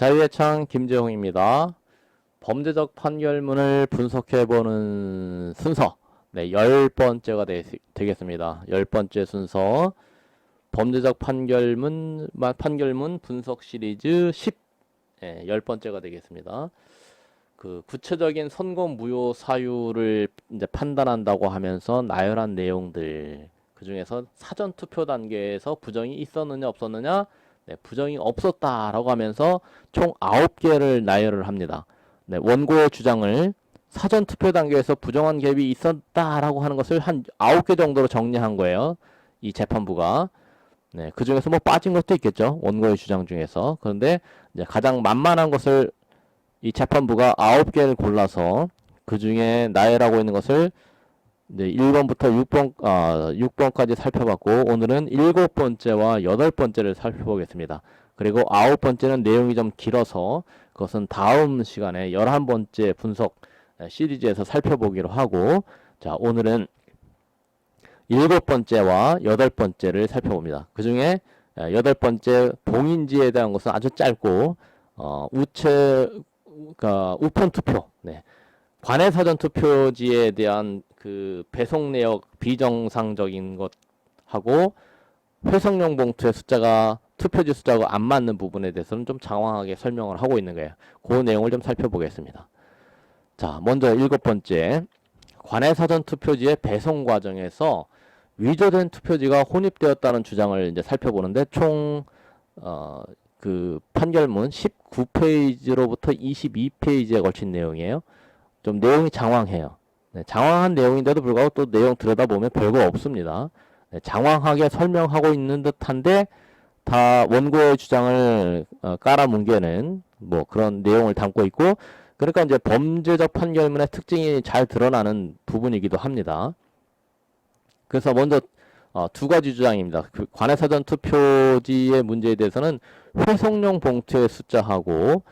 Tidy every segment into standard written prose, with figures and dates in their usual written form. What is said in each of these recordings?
자유의 창 김재홍입니다. 범죄적 판결문을 분석해보는 순서, 네, 10번째가 되겠습니다. 10번째 순서, 범죄적 판결문 분석 시리즈 10, 네, 10번째가 되겠습니다. 그 구체적인 선고 무효 사유를 이제 판단한다고 하면서 나열한 내용들, 그 중에서 사전 투표 단계에서 부정이 있었느냐 없었느냐, 네, 부정이 없었다라고 하면서 총 9개를 나열을 합니다. 네, 원고의 주장을 사전 투표 단계에서 부정한 갭이 있었다라고 하는 것을 한 9개 정도로 정리한 거예요. 이 재판부가. 네, 그 중에서 뭐 빠진 것도 있겠죠. 원고의 주장 중에서. 그런데 이제 가장 만만한 것을 이 재판부가 9개를 골라서 그 중에 나열하고 있는 것을 이제 1번부터 6번까지 살펴봤고, 오늘은 7번째와 8번째를 살펴보겠습니다. 그리고 9번째는 내용이 좀 길어서 그것은 다음 시간에 11번째 분석 시리즈에서 살펴보기로 하고, 자, 오늘은 7번째와 8번째를 살펴봅니다. 그 중에 8번째 봉인지에 대한 것은 아주 짧고, 우편 투표, 네. 관내 사전 투표지에 대한 그 배송 내역 비정상적인 것하고 회성용 봉투의 숫자가 투표지 숫자가 안 맞는 부분에 대해서는 좀 장황하게 설명을 하고 있는 거예요. 그 내용을 좀 살펴보겠습니다. 자, 먼저 7번째, 관내 사전 투표지의 배송 과정에서 위조된 투표지가 혼입되었다는 주장을 이제 살펴보는데, 총 그 판결문 19페이지로부터 22페이지에 걸친 내용이에요. 좀 내용이 장황해요. 네, 장황한 내용인데도 불구하고 또 내용 들여다보면 별거 없습니다. 네, 장황하게 설명하고 있는 듯한데 다 원고의 주장을 깔아뭉개는 뭐 그런 내용을 담고 있고, 그러니까 이제 범죄적 판결문의 특징이 잘 드러나는 부분이기도 합니다. 그래서 먼저 두 가지 주장입니다. 그 관내 사전 투표지의 문제에 대해서는 회송용 봉투의 숫자하고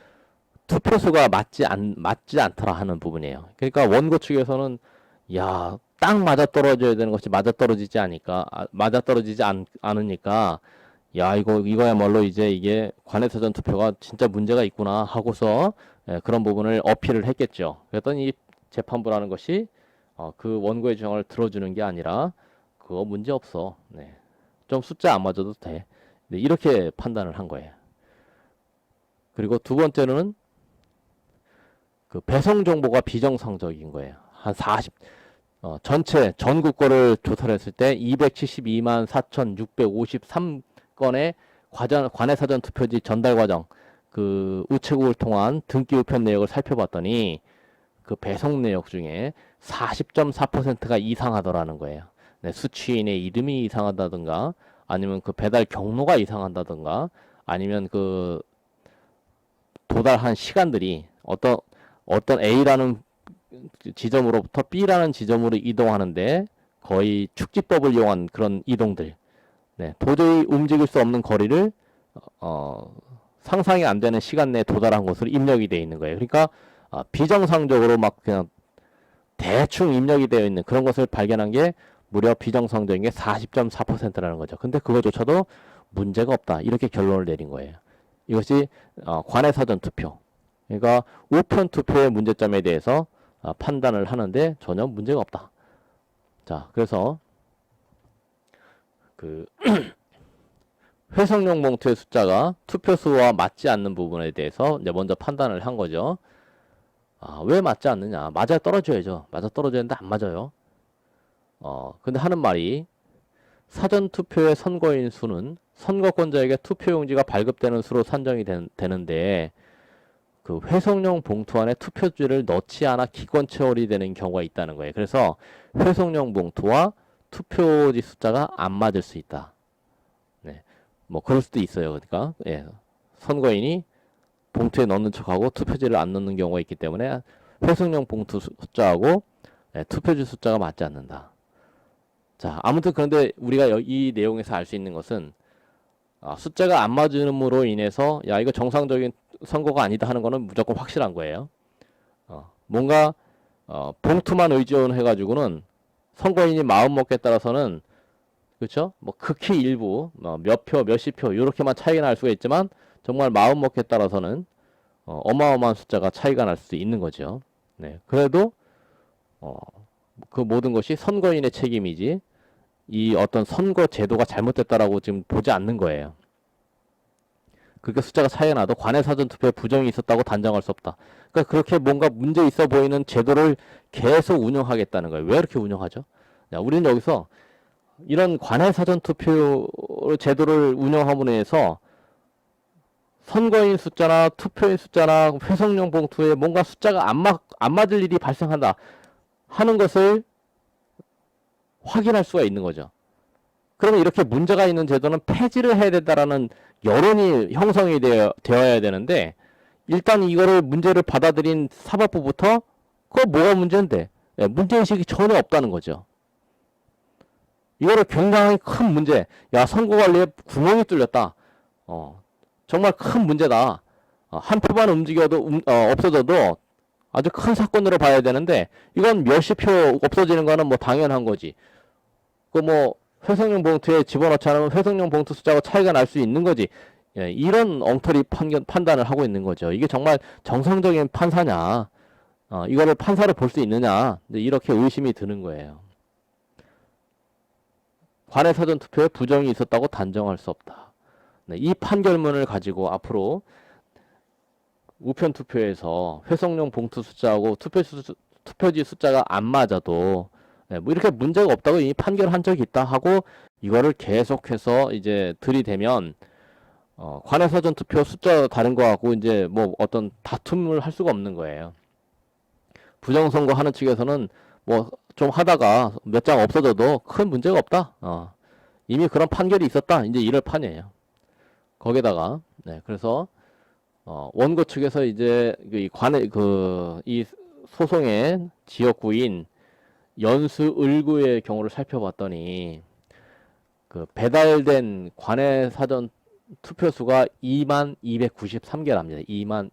투표수가 맞지 않더라 하는 부분이에요. 그러니까 원고 측에서는 야, 딱 맞아 떨어져야 되는 것이 맞아 떨어지지 않으니까 야, 이거야말로 이제 이게 관내 사전 투표가 진짜 문제가 있구나 하고서 그런 부분을 어필을 했겠죠. 그랬더니 이 재판부라는 것이 그 원고의 주장을 들어주는 게 아니라 그거 문제 없어. 네. 좀 숫자 안 맞아도 돼. 네, 이렇게 판단을 한 거예요. 그리고 두 번째로는 그 배송 정보가 비정상적인 거예요. 한 40, 전체 전국 거를 조사를 했을 때 272만 4,653건의 관내 사전 투표지 전달 과정, 그 우체국을 통한 등기 우편 내역을 살펴봤더니 그 배송 내역 중에 40.4%가 이상하더라는 거예요. 네, 수취인의 이름이 이상하다든가, 아니면 그 배달 경로가 이상하다든가, 아니면 그 도달한 시간들이 어떤 A라는 지점으로부터 B라는 지점으로 이동하는데 거의 축지법을 이용한 그런 이동들, 네, 도저히 움직일 수 없는 거리를 상상이 안 되는 시간 내에 도달한 것으로 입력이 되어 있는 거예요. 그러니까 비정상적으로 막 그냥 대충 입력이 되어 있는 그런 것을 발견한 게 무려 비정상적인 게 40.4%라는 거죠. 근데 그거조차도 문제가 없다, 이렇게 결론을 내린 거예요. 이것이 관내 사전 투표, 그러니까 우편 투표의 문제점에 대해서 판단을 하는데 전혀 문제가 없다. 자, 그래서 그 회성용 봉투의 숫자가 투표수와 맞지 않는 부분에 대해서 이제 먼저 판단을 한 거죠. 왜 맞지 않느냐? 맞아 떨어져야죠. 맞아 떨어지는데 안 맞아요. 근데 하는 말이, 사전 투표의 선거인 수는 선거권자에게 투표용지가 발급되는 수로 산정이 되는데, 그 회송용 봉투 안에 투표지를 넣지 않아 기권 채월이 되는 경우가 있다는 거예요. 그래서 회송용 봉투와 투표지 숫자가 안 맞을 수 있다. 네, 뭐 그럴 수도 있어요. 그러니까 선거인이 봉투에 넣는 척하고 투표지를 안 넣는 경우가 있기 때문에 회송용 봉투 숫자하고 투표지 숫자가 맞지 않는다. 자, 아무튼 그런데 우리가 이 내용에서 알 수 있는 것은 숫자가 안 맞음으로 인해서 야, 이거 정상적인 선거가 아니다 하는 거는 무조건 확실한 거예요. 뭔가 봉투만 의존해 가지고는 선거인이 마음 먹기에 따라서는, 그렇죠? 뭐 극히 일부 몇 표, 몇십 표 이렇게만 차이가 날 수가 있지만 정말 마음 먹기에 따라서는 어마어마한 숫자가 차이가 날 수 있는 거죠. 네, 그래도 그 모든 것이 선거인의 책임이지 이 어떤 선거 제도가 잘못됐다라고 지금 보지 않는 거예요. 그렇게 숫자가 차이가 나도 관내 사전투표에 부정이 있었다고 단정할 수 없다. 그러니까 그렇게 뭔가 문제 있어 보이는 제도를 계속 운영하겠다는 거예요. 왜 이렇게 운영하죠? 자, 우리는 여기서 이런 관내 사전투표 제도를 운영함으로 해서 선거인 숫자나 투표인 숫자나 회성용 봉투에 뭔가 숫자가 안 맞을 일이 발생한다 하는 것을 확인할 수가 있는 거죠. 그러면 이렇게 문제가 있는 제도는 폐지를 해야 된다라는 여론이 형성이 되어야 되는데 일단 이거를 문제를 받아들인 사법부부터 그거 뭐가 문제인데 문제인식이 전혀 없다는 거죠. 이거를 굉장히 큰 문제, 야 선거관리에 구멍이 뚫렸다, 정말 큰 문제다, 한 표만 움직여도 없어져도 아주 큰 사건으로 봐야 되는데 이건 몇십 표 없어지는 거는 뭐 당연한 거지. 그 뭐 회성용 봉투에 집어넣지 않으면 회성용 봉투 숫자가 차이가 날 수 있는 거지. 예, 이런 엉터리 판단을 하고 있는 거죠. 이게 정말 정상적인 판사냐, 이거를 판사로 볼 수 있느냐, 이렇게 의심이 드는 거예요. 관내 사전투표에 부정이 있었다고 단정할 수 없다. 네, 이 판결문을 가지고 앞으로 우편 투표에서 회성용 봉투 숫자하고 투표지 숫자가 안 맞아도 뭐 이렇게 문제가 없다고 이미 판결한 적이 있다 하고 이거를 계속해서 이제 들이대면 관내 사전 투표 숫자 다른 거하고 이제 뭐 어떤 다툼을 할 수가 없는 거예요. 부정선거 하는 측에서는 뭐 좀 하다가 몇 장 없어져도 큰 문제가 없다. 이미 그런 판결이 있었다. 이제 이럴 판이에요. 거기다가 네, 그래서 원고 측에서 이제 이 소송의 지역구인 연수을구의 경우를 살펴봤더니 그 배달된 관내 사전 투표수가 2293개랍니다.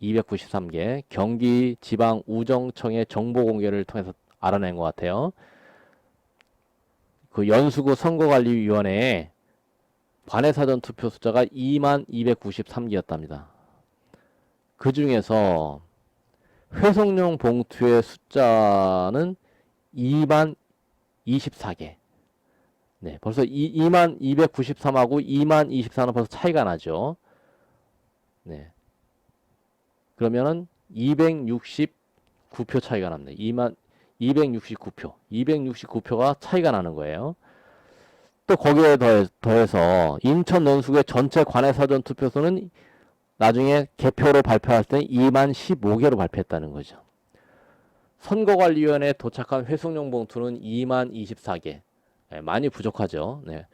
2293개. 경기 지방 우정청의 정보 공개를 통해서 알아낸 것 같아요. 그 연수구 선거관리위원회에 관내 사전 투표 숫자가 2293개였답니다. 그 중에서 회송용 봉투의 숫자는 2024개. 네, 벌써 2293하고 2024는 벌써 차이가 나죠. 네. 그러면은 269표 차이가 납니다. 269표. 269표가 차이가 나는 거예요. 또 거기에 더해서 인천 연수구의 전체 관내 사전 투표수는 나중에 개표로 발표할 때는 215개로 발표했다는 거죠. 선거관리위원회에 도착한 회송용 봉투는 24개. 네, 많이 부족하죠. 네.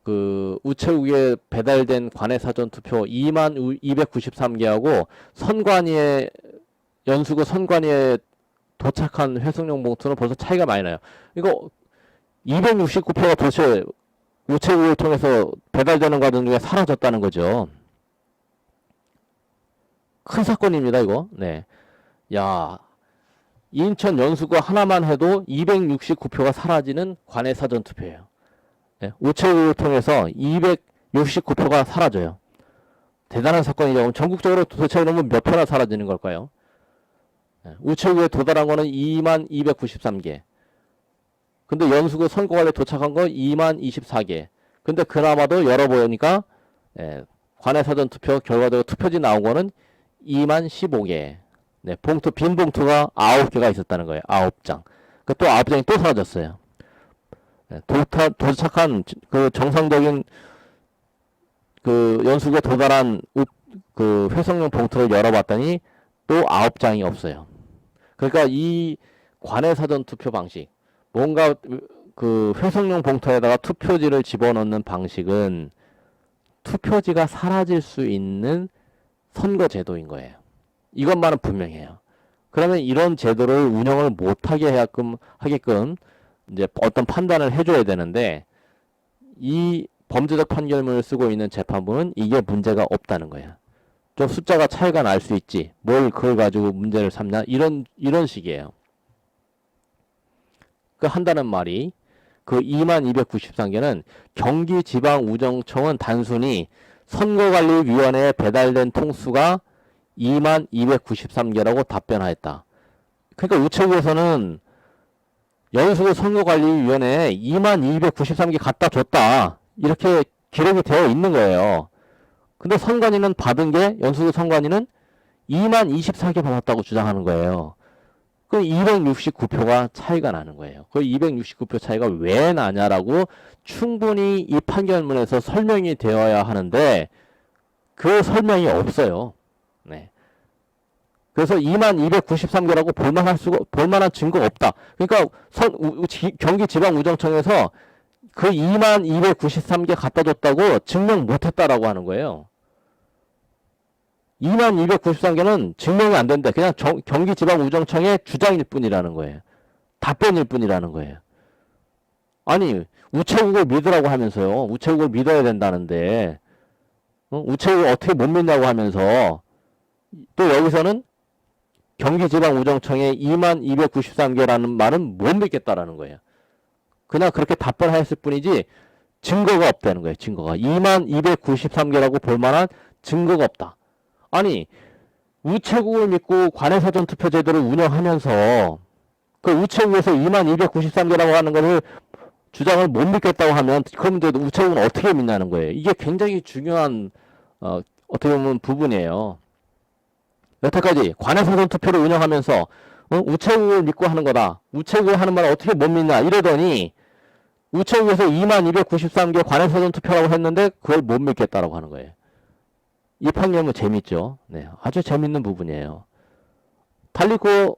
그 우체국에 배달된 관내 사전 투표 2293개하고 연수구 선관위에 도착한 회송용 봉투는 벌써 차이가 많이 나요. 이거 269표가 도대체 우체국을 통해서 배달되는 과정 중에 사라졌다는 거죠. 큰 사건입니다, 이거. 네. 야, 인천 연수구 하나만 해도 269표가 사라지는 관내 사전 투표예요. 네. 우체국을 통해서 269표가 사라져요. 대단한 사건이죠. 그럼 전국적으로 도대체 그러면 몇 표나 사라지는 걸까요? 네. 우체국에 도달한 거는 2293개. 근데 연수구 선거관리에 도착한 거 2024개. 근데 그나마도 열어보니까 관내 사전 투표 결과적으로 투표지 나온 거는 15개. 네, 빈 봉투가 9개가 있었다는 거예요. 9장. 그 또 9장이 또 사라졌어요. 네, 도착한 그 정상적인 그 연수구에 도달한 그 회성용 봉투를 열어봤더니 또 9장이 없어요. 그러니까 이 관내 사전 투표 방식, 뭔가 그 회성용 봉투에다가 투표지를 집어넣는 방식은 투표지가 사라질 수 있는 선거 제도인 거예요. 이것만은 분명해요. 그러면 이런 제도를 운영을 못하게 하게끔 이제 어떤 판단을 해줘야 되는데 이 범죄적 판결문을 쓰고 있는 재판부는 이게 문제가 없다는 거예요. 좀 숫자가 차이가 날 수 있지. 뭘 그걸 가지고 문제를 삼냐? 이런 식이에요. 그 한다는 말이 그 2293개는 경기지방우정청은 단순히 선거관리위원회에 배달된 통수가 2293개라고 답변하였다. 그러니까 우체국에서는 연수구 선거관리위원회에 2293개 갖다 줬다. 이렇게 기록이 되어 있는 거예요. 근데 선관위는 받은 게, 연수구 선관위는 2024개 받았다고 주장하는 거예요. 그 269표가 차이가 나는 거예요. 그 269표 차이가 왜 나냐라고 충분히 이 판결문에서 설명이 되어야 하는데 그 설명이 없어요. 네. 그래서 2293개라고 볼만한 증거가 없다. 그러니까 경기지방우정청에서 그 2293개 갖다 줬다고 증명 못했다라고 하는 거예요. 2293개는 증명이 안 된다. 그냥 경기지방우정청의 주장일 뿐이라는 거예요. 답변일 뿐이라는 거예요. 아니, 우체국을 믿으라고 하면서요. 우체국을 믿어야 된다는데, 우체국을 어떻게 못 믿냐고 하면서, 또 여기서는 경기지방우정청의 2293개라는 말은 못 믿겠다라는 거예요. 그냥 그렇게 답변하였을 뿐이지, 증거가 없다는 거예요. 증거가. 2293개라고 볼 만한 증거가 없다. 아니, 우체국을 믿고 관외사전투표 제도를 운영하면서 그 우체국에서 2293개라고 하는 것을 주장을 못 믿겠다고 하면 그럼 이제 우체국은 어떻게 믿냐는 거예요. 이게 굉장히 중요한 어떻게 보면 부분이에요. 여태까지 관외사전투표를 운영하면서 우체국을 믿고 하는 거다. 우체국이 하는 말을 어떻게 못 믿냐 이러더니 우체국에서 2293개 관외사전투표라고 했는데 그걸 못 믿겠다라고 하는 거예요. 이 판결은 재밌죠. 네, 아주 재밌는 부분이에요. 달리 그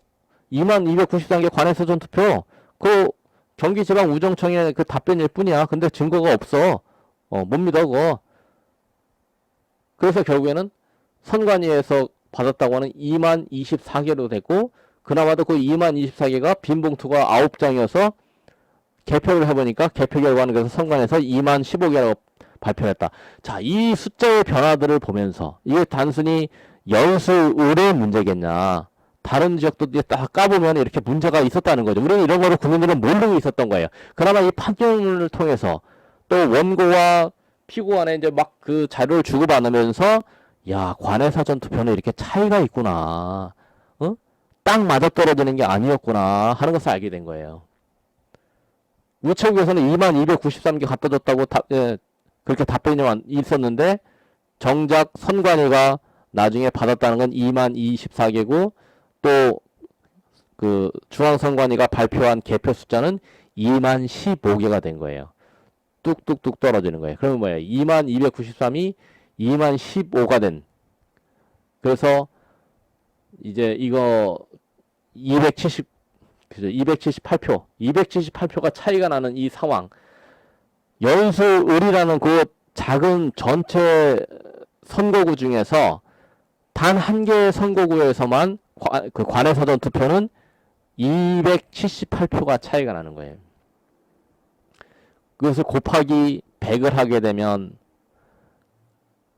2293개 관외사전투표 그 경기지방우정청의 그 답변일 뿐이야. 근데 증거가 없어. 못 믿어 그거. 그래서 결국에는 선관위에서 받았다고 하는 2024개로 됐고 그나마도 그 2024개가 빈 봉투가 9장이어서 개표를 해보니까 개표 결과는 그래서 선관위에서 2015개라고 발표했다. 자, 이 숫자의 변화들을 보면서 이게 단순히 연수을의 문제겠냐. 다른 지역도 딱 까보면 이렇게 문제가 있었다는 거죠. 우리는 이런 거를 국민들은 모르고 있었던 거예요. 그나마 이 판결문을 통해서 또 원고와 피고 간에 이제 막 그 자료를 주고받으면서 야, 관외사전 투표는 이렇게 차이가 있구나. 딱 맞아떨어지는 게 아니었구나 하는 것을 알게 된 거예요. 우체국에서는 2293개 갖다 줬다고 그렇게 답변이 있었는데 정작 선관위가 나중에 받았다는 건 2024개고 또 그 중앙선관위가 발표한 개표 숫자는 2015개가 된 거예요. 뚝뚝뚝 떨어지는 거예요. 그러면 뭐예요? 2293이 2015가 된. 그래서 이제 이거 278표가 차이가 나는 이 상황. 연수을이라는 그 작은 전체 선거구 중에서 단 한 개의 선거구에서만 그 관외사전 투표는 278표가 차이가 나는 거예요. 그것을 곱하기 100을 하게 되면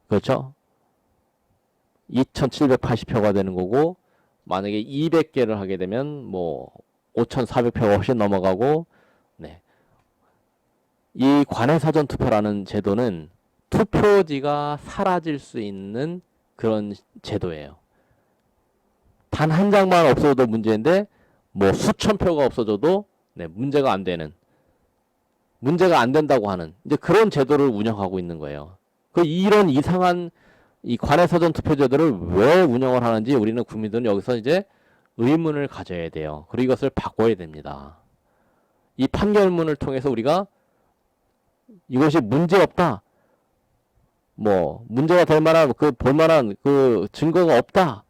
그렇죠? 2780표가 되는 거고 만약에 200개를 하게 되면 뭐 5400표가 훨씬 넘어가고 네. 이 관외사전 투표라는 제도는 투표지가 사라질 수 있는 그런 제도예요. 단 한 장만 없어져도 문제인데 뭐 수천 표가 없어져도 네, 문제가 안 된다고 하는 이제 그런 제도를 운영하고 있는 거예요. 이런 이상한 이 관외사전 투표 제도를 왜 운영을 하는지 우리는 국민들은 여기서 이제 의문을 가져야 돼요. 그리고 이것을 바꿔야 됩니다. 이 판결문을 통해서 우리가 이것이 문제없다. 뭐 문제가 될 만한 볼만한 그 증거가 없다.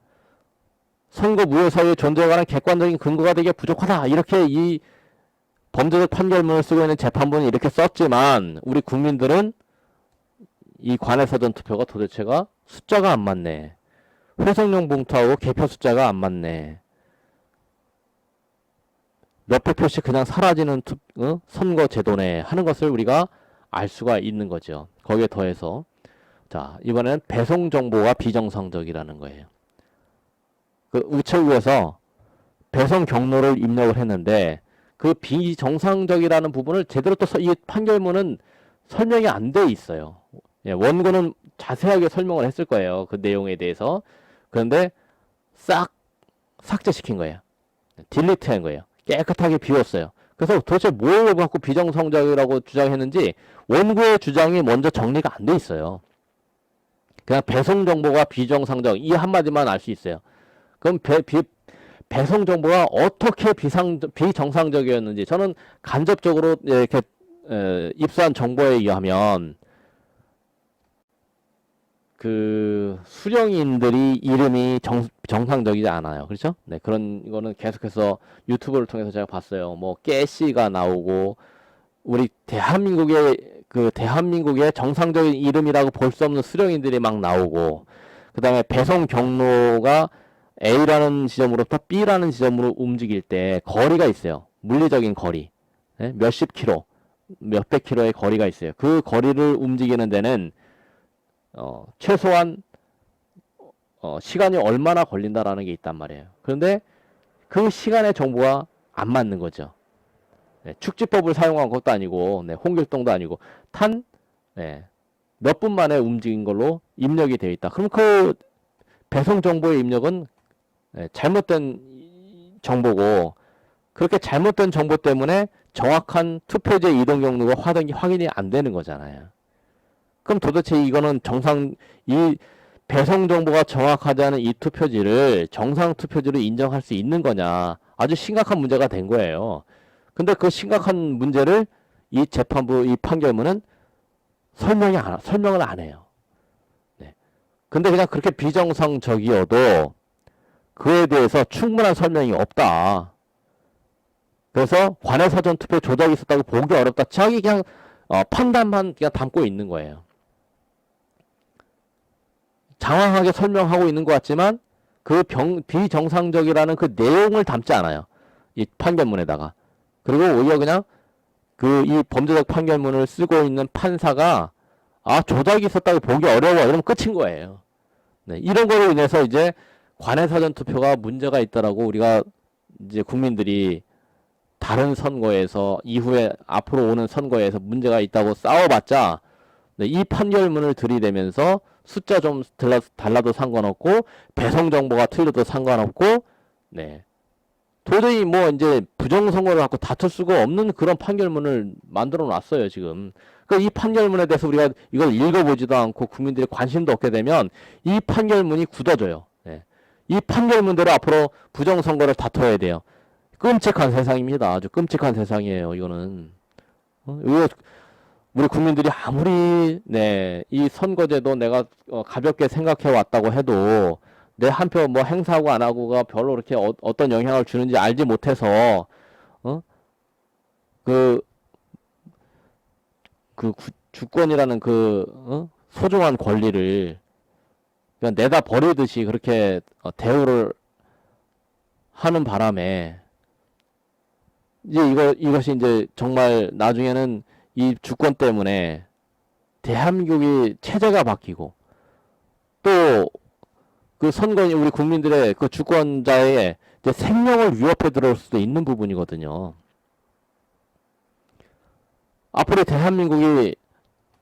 선거 무효 사유의 존재에 관한 객관적인 근거가 되게 부족하다. 이렇게 이 범죄적 판결문을 쓰고 있는 재판부는 이렇게 썼지만 우리 국민들은 이 관외사전 투표가 도대체가 숫자가 안 맞네. 회성용 봉투하고 개표 숫자가 안 맞네. 몇백 표씩 그냥 사라지는 선거 제도네 하는 것을 우리가 알 수가 있는 거죠. 거기에 더해서 자 이번에는 배송 정보가 비정상적이라는 거예요. 그 우체국에서 배송 경로를 입력을 했는데 그 비정상적이라는 부분을 제대로 또 이 판결문은 설명이 안 돼 있어요. 예, 원고는 자세하게 설명을 했을 거예요. 그 내용에 대해서. 그런데 싹 삭제시킨 거예요. 딜리트 한 거예요. 깨끗하게 비웠어요. 그래서 도대체 뭘 갖고 비정상적이라고 주장했는지 원고의 주장이 먼저 정리가 안 돼 있어요. 그냥 배송 정보가 비정상적 이 한마디만 알 수 있어요. 그럼 배송 정보가 어떻게 비정상적이었는지 저는 간접적으로 이렇게 입수한 정보에 의하면 그 수령인들이 이름이 정상적이지 않아요. 그렇죠? 네, 그런 거는 계속해서 유튜브를 통해서 제가 봤어요. 뭐 깨씨가 나오고 우리 대한민국의 정상적인 이름이라고 볼 수 없는 수령인들이 막 나오고 그다음에 배송 경로가 A라는 지점으로부터 B라는 지점으로 움직일 때 거리가 있어요. 물리적인 거리. 네? 몇십 킬로, 몇백 킬로의 거리가 있어요. 그 거리를 움직이는 데는 최소한 시간이 얼마나 걸린다라는 게 있단 말이에요. 그런데 그 시간의 정보가 안 맞는 거죠. 네, 축지법을 사용한 것도 아니고 네, 홍길동도 아니고 네, 몇 분 만에 움직인 걸로 입력이 되어 있다. 그럼 그 배송 정보의 입력은 네, 잘못된 정보고 그렇게 잘못된 정보 때문에 정확한 투표지의 이동 경로가 확인이 안 되는 거잖아요. 그럼 도대체 이거는 이 배송 정보가 정확하지 않은 이 투표지를 정상 투표지로 인정할 수 있는 거냐. 아주 심각한 문제가 된 거예요. 근데 그 심각한 문제를 이 재판부, 이 판결문은 설명을 안 해요. 네. 근데 그냥 그렇게 비정상적이어도 그에 대해서 충분한 설명이 없다. 그래서 관외 사전 투표 조작이 있었다고 보기 어렵다. 자기 그냥 판단만 그냥 담고 있는 거예요. 장황하게 설명하고 있는 것 같지만 그 비정상적이라는 그 내용을 담지 않아요. 이 판결문에다가. 그리고 오히려 그냥 이 범죄적 판결문을 쓰고 있는 판사가 조작이 있었다고 보기 어려워 이러면 끝인 거예요. 네, 이런 거로 인해서 이제 관외 사전 투표가 문제가 있다라고 우리가 이제 국민들이 다른 선거에서 이후에 앞으로 오는 선거에서 문제가 있다고 싸워봤자 네, 이 판결문을 들이대면서 숫자 좀 달라도 상관없고 배송 정보가 틀려도 상관없고 네. 도저히 뭐 이제 부정선거를 갖고 다툴 수가 없는 그런 판결문을 만들어 놨어요, 지금. 그러니까 이 판결문에 대해서 우리가 이걸 읽어보지도 않고 국민들이 관심도 없게 되면 이 판결문이 굳어져요. 네. 이 판결문대로 앞으로 부정선거를 다퉈야 돼요. 끔찍한 세상입니다. 아주 끔찍한 세상이에요, 이거는. 이거 우리 국민들이 아무리 이 선거제도 내가 가볍게 생각해 왔다고 해도 내 한 표 뭐 행사하고 안 하고가 별로 그렇게 어떤 영향을 주는지 알지 못해서 그 주권이라는 소중한 권리를 그냥 내다 버리듯이 그렇게 대우를 하는 바람에 이제 이것이 이제 정말 나중에는 이 주권 때문에 대한민국이 체제가 바뀌고 또 그 선거인 우리 국민들의 그 주권자의 이제 생명을 위협해 들어올 수도 있는 부분이거든요. 앞으로 대한민국이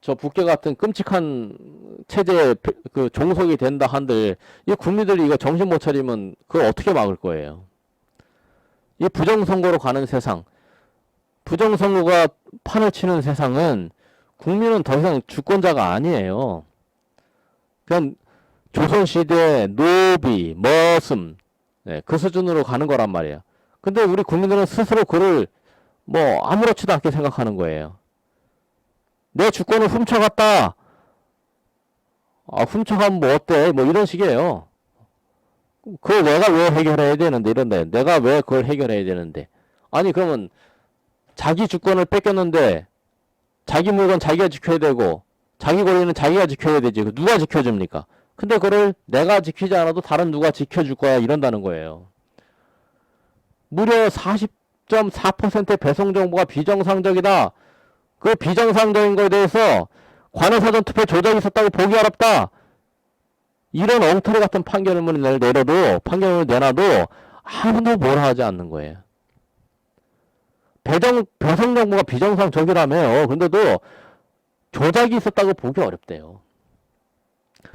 저 북괴 같은 끔찍한 체제에 그 종속이 된다 한들 이 국민들이 이거 정신 못 차리면 그걸 어떻게 막을 거예요? 이 부정선거로 가는 세상, 부정선거가 판을 치는 세상은 국민은 더 이상 주권자가 아니에요. 그냥 조선시대 노비, 머슴 그 수준으로 가는 거란 말이에요. 근데 우리 국민들은 스스로 그를 뭐 아무렇지도 않게 생각하는 거예요. 내 주권을 훔쳐갔다. 훔쳐가면 뭐 어때? 뭐 이런 식이에요. 그걸 내가 왜 해결해야 되는데 이런데 내가 왜 그걸 해결해야 되는데 아니 그러면 자기 주권을 뺏겼는데 자기 물건 자기가 지켜야 되고 자기 권리는 자기가 지켜야 되지 누가 지켜줍니까? 근데 그걸 내가 지키지 않아도 다른 누가 지켜줄 거야 이런다는 거예요. 무려 40.4% 배송 정보가 비정상적이다. 그 비정상적인 거에 대해서 관외사전 투표 조작이 있었다고 보기 어렵다. 이런 엉터리 같은 판결문을 내놔도 아무도 뭐라 하지 않는 거예요. 배송 정보가 비정상적이라며요. 근데도 조작이 있었다고 보기 어렵대요.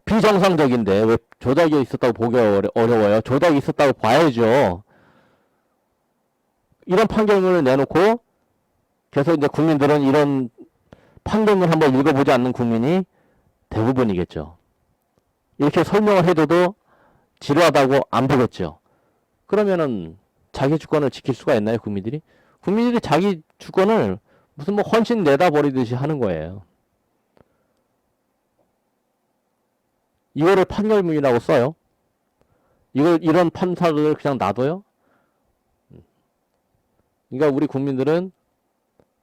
비정상적인데 왜 조작이 있었다고 보기 어려워요? 조작이 있었다고 봐야죠. 이런 판결문을 내놓고 계속 이제 국민들은 이런 판결문 한번 읽어보지 않는 국민이 대부분이겠죠. 이렇게 설명을 해줘도 지루하다고 안 보겠죠. 그러면은 자기 주권을 지킬 수가 있나요, 국민들이? 국민들이 자기 주권을 무슨 뭐 헌신 내다 버리듯이 하는 거예요. 이거를 판결문이라고 써요. 이런 판사를 그냥 놔둬요? 그러니까 우리 국민들은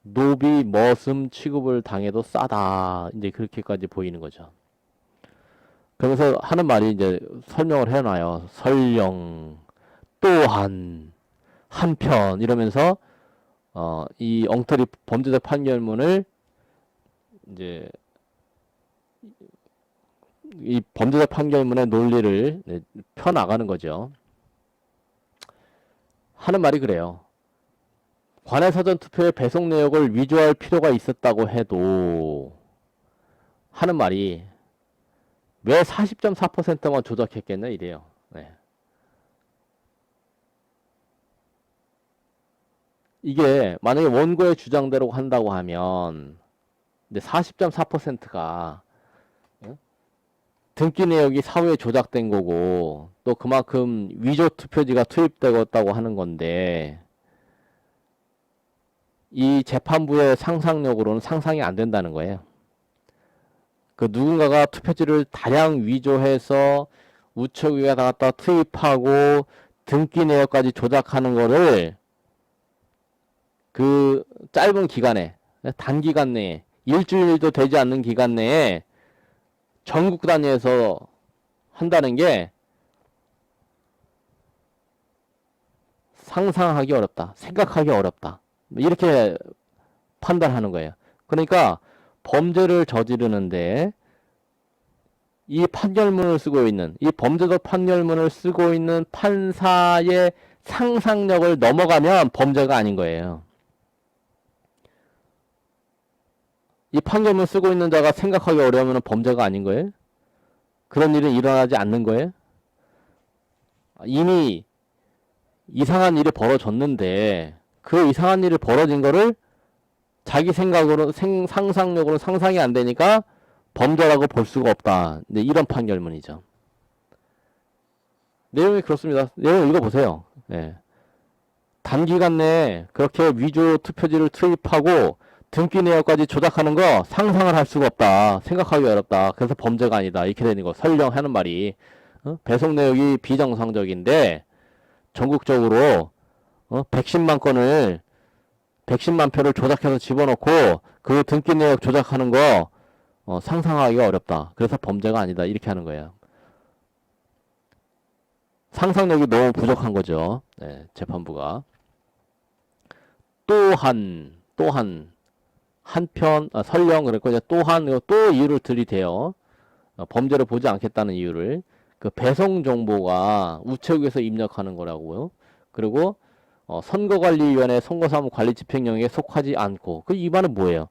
노비, 머슴 취급을 당해도 싸다. 이제 그렇게까지 보이는 거죠. 그러면서 하는 말이 이제 설명을 해놔요. 설령, 또한, 한편 이러면서 이 엉터리 범죄적 판결문을 이제 이 범죄적 판결문의 논리를 펴나가는 거죠. 하는 말이 그래요. 관외 사전 투표의 배송 내역을 위조할 필요가 있었다고 해도 하는 말이 왜 40.4%만 조작했겠냐 이래요. 네. 이게 만약에 원고의 주장대로 한다고 하면 40.4%가 등기 내역이 사후에 조작된 거고 또 그만큼 위조 투표지가 투입되었다고 하는 건데 이 재판부의 상상력으로는 상상이 안 된다는 거예요. 그 누군가가 투표지를 다량 위조해서 우체국에 갖다 투입하고 등기 내역까지 조작하는 거를 그 짧은 기간에 단기간 내에 일주일도 되지 않는 기간 내에 전국 단위에서 한다는 게 상상하기 어렵다. 생각하기 어렵다. 이렇게 판단하는 거예요. 그러니까 범죄를 저지르는데 이 판결문을 쓰고 있는 이 범죄적 판결문을 쓰고 있는 판사의 상상력을 넘어가면 범죄가 아닌 거예요. 이 판결문 쓰고 있는 자가 생각하기 어려우면 범죄가 아닌 거예요? 그런 일은 일어나지 않는 거예요? 이미 이상한 일이 벌어졌는데 그 이상한 일이 벌어진 거를 자기 생각으로 상상력으로 상상이 안 되니까 범죄라고 볼 수가 없다. 네, 이런 판결문이죠. 내용이 그렇습니다. 내용 읽어보세요. 네. 단기간 내에 그렇게 위조 투표지를 투입하고 등기 내역까지 조작하는 거 상상을 할 수가 없다. 생각하기 어렵다. 그래서 범죄가 아니다. 이렇게 되는 거. 설령 하는 말이 배송 내역이 비정상적인데 전국적으로 110만 표를 조작해서 집어넣고 그 등기 내역 조작하는 거 상상하기가 어렵다. 그래서 범죄가 아니다. 이렇게 하는 거예요. 상상력이 너무 부족한 거죠. 네, 재판부가. 한편 설령 그랬고 또한 또 이유를 들이대요. 범죄를 보지 않겠다는 이유를 그 배송 정보가 우체국에서 입력하는 거라고요. 그리고 선거관리위원회 선거사무 관리 집행령에 속하지 않고 그 이 말은 뭐예요?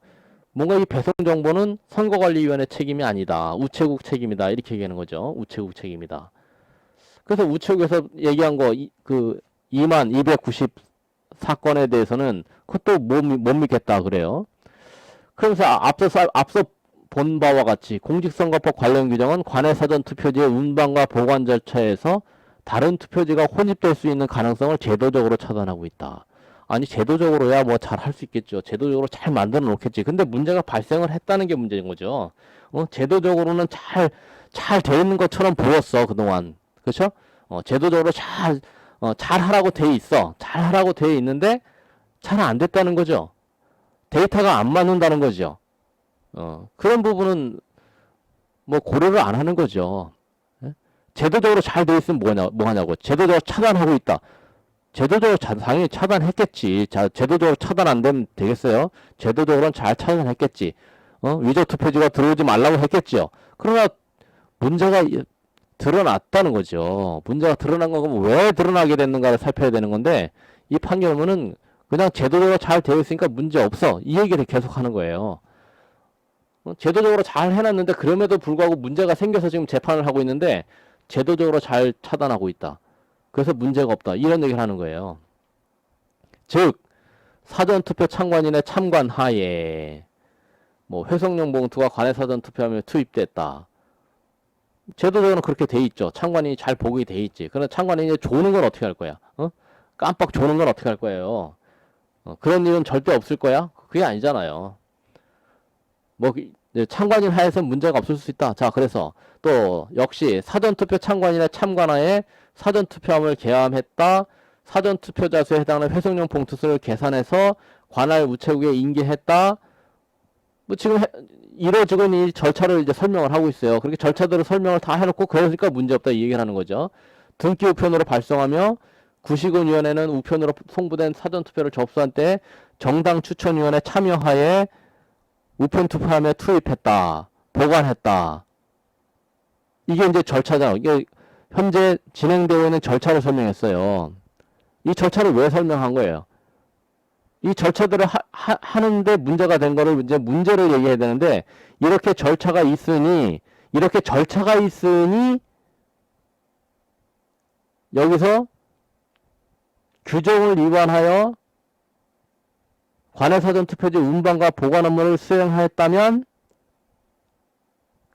뭔가 이 배송 정보는 선거관리위원회 책임이 아니다. 우체국 책임이다. 이렇게 얘기하는 거죠. 우체국 책임이다. 그래서 우체국에서 얘기한 거 그 2290 사건에 대해서는 그것도 못 믿겠다 그래요. 그래서 앞서 본 바와 같이 공직선거법 관련 규정은 관외 사전 투표지의 운반과 보관 절차에서 다른 투표지가 혼입될 수 있는 가능성을 제도적으로 차단하고 있다. 아니 제도적으로야 뭐 잘 할 수 있겠죠. 제도적으로 잘 만들어 놓겠지. 근데 문제가 발생을 했다는 게 문제인 거죠. 제도적으로는 잘 돼 있는 것처럼 보였어 그동안. 그렇죠? 제도적으로 잘 하라고 돼 있어. 잘 하라고 돼 있는데 잘 안 됐다는 거죠. 데이터가 안 맞는다는 거죠. 그런 부분은 뭐 고려를 안 하는 거죠. 예? 제도적으로 잘 돼 있으면 뭐 하냐고. 제도적으로 차단하고 있다. 제도적으로 당연히 차단했겠지. 자, 제도적으로 차단 안 되면 되겠어요? 제도적으로는 잘 차단했겠지. 위조 투표지가 들어오지 말라고 했겠지요. 그러나 문제가 드러났다는 거죠. 문제가 드러난 거면 왜 드러나게 됐는가를 살펴야 되는 건데 이 판결문은 그냥 제도적으로 잘 되어 있으니까 문제 없어. 이 얘기를 계속 하는 거예요. 제도적으로 잘 해놨는데 그럼에도 불구하고 문제가 생겨서 지금 재판을 하고 있는데 제도적으로 잘 차단하고 있다. 그래서 문제가 없다. 이런 얘기를 하는 거예요. 즉 사전투표 참관인의 참관 하에 뭐 회성용 봉투가 관내 사전투표함에 투입됐다. 제도적으로 그렇게 돼 있죠. 참관인이 잘 보게 돼 있지. 그러나 참관인이 조는 건 어떻게 할 거야? 깜빡 조는 건 어떻게 할 거예요? 그런 일은 절대 없을 거야? 그게 아니잖아요. 뭐 참관인 하에서 문제가 없을 수 있다. 자, 그래서 또 역시 사전투표 참관인의 참관하에 사전투표함을 개함했다. 사전투표자 수에 해당하는 회성용 봉투수를 계산해서 관할 우체국에 인계했다. 뭐 지금 이루어지고 있는 이 절차를 이제 설명을 하고 있어요. 그렇게 절차들을 설명을 다 해놓고 그러니까 문제없다 이 얘기를 하는 거죠. 등기 우편으로 발송하며 구시군위원회는 우편으로 송부된 사전투표를 접수한 때 정당 추천위원회 참여하에 우편 투표함에 투입했다. 보관했다. 이게 이제 절차잖아. 이게 현재 진행되고 있는 절차를 설명했어요. 이 절차를 왜 설명한 거예요? 이 절차들을 하는데 문제가 된 거를 이제 문제를 얘기해야 되는데 이렇게 절차가 있으니 여기서 규정을 위반하여 관내 사전투표지 운반과 보관 업무를 수행하였다면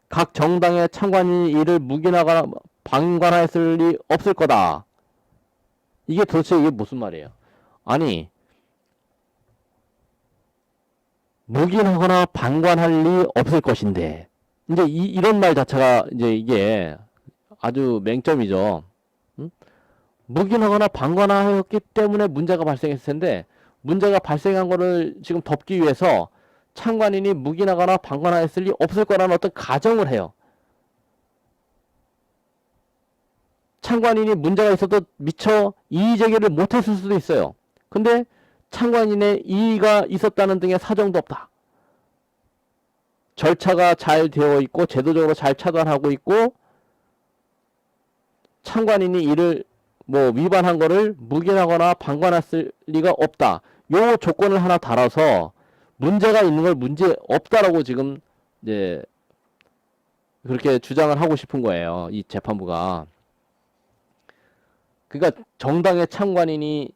각 정당의 참관인이 이를 묵인하거나 방관하였을 리 없을 거다. 이게 도대체 이게 무슨 말이에요? 아니 묵인하거나 방관할 리 없을 것인데 이제 이런 말 자체가 이제 이게 아주 맹점이죠. 묵인하거나 방관하였기 때문에 문제가 발생했을 텐데 문제가 발생한 거를 지금 덮기 위해서 참관인이 묵인하거나 방관하였을 리 없을 거라는 어떤 가정을 해요. 참관인이 문제가 있어도 미처 이의제기를 못했을 수도 있어요. 근데 참관인의 이의가 있었다는 등의 사정도 없다. 절차가 잘 되어 있고 제도적으로 잘 차단하고 있고 참관인이 이를 뭐 위반한 거를 묵인하거나 방관했을 리가 없다. 요 조건을 하나 달아서 문제가 있는 걸 문제 없다라고 지금 이제 그렇게 주장을 하고 싶은 거예요. 이 재판부가. 그러니까 정당의 참관인이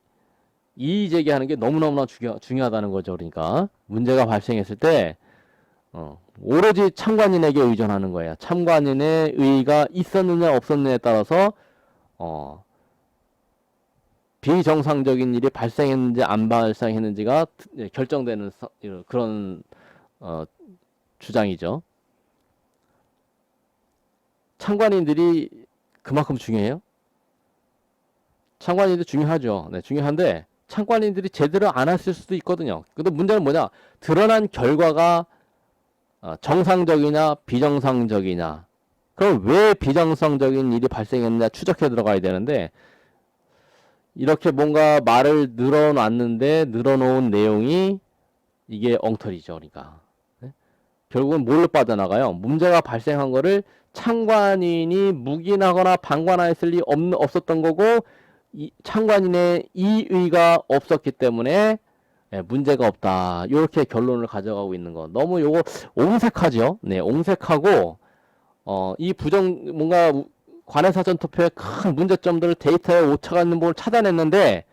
이의 제기하는 게 너무너무나 중요하다는 거죠. 그러니까 문제가 발생했을 때 오로지 참관인에게 의존하는 거예요. 참관인의 의의가 있었느냐 없었느냐에 따라서 비정상적인 일이 발생했는지 안 발생했는지가 결정되는 그런 주장이죠. 참관인들이 그만큼 중요해요? 참관인도 중요하죠. 네, 중요한데 참관인들이 제대로 안 했을 수도 있거든요. 근데 문제는 뭐냐? 드러난 결과가 정상적이냐 비정상적이냐. 그럼 왜 비정상적인 일이 발생했느냐 추적해 들어가야 되는데 이렇게 뭔가 말을 늘어놨는데 늘어놓은 내용이 이게 엉터리죠. 그러니까 결국은 뭘로 빠져나가요? 문제가 발생한 거를 참관인이 묵인하거나 방관하였을 리 없었던 거고 참관인의 이의가 없었기 때문에 문제가 없다. 이렇게 결론을 가져가고 있는 거. 너무 요거 옹색하죠. 네, 옹색하고 이 뭔가 관내 사전 투표의 큰 문제점들을 데이터에 오차가 있는 부분을 찾아냈는데